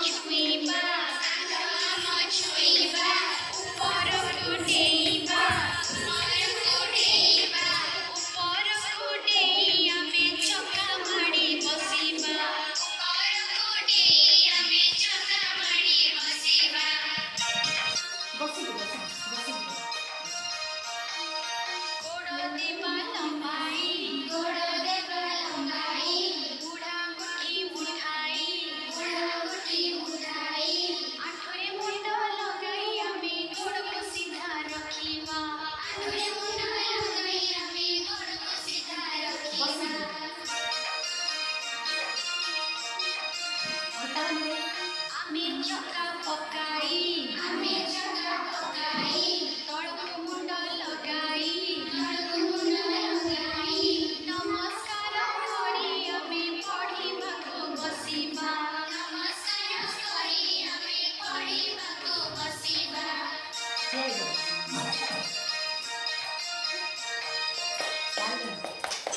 ଛୁଇଁବା ଉପରକୁ ଡେଇଁବା ଉପରକୁ ଡେଇଁ ଆମେ ଚକା ମାଡ଼ି ବସିବା ଗୋଡ଼ ଦେବା ଲମ୍ବାଇ ବୁଢ଼ା ଗୁଟି ଉଠାଇ ଆଣ୍ଠୁରେ ମୁଣ୍ଡ ଲଗାଇ ଆମେ ଗୋଡ଼କୁ ସିଧା ରଖିବା ଆମେ ଚକା ପକାଇ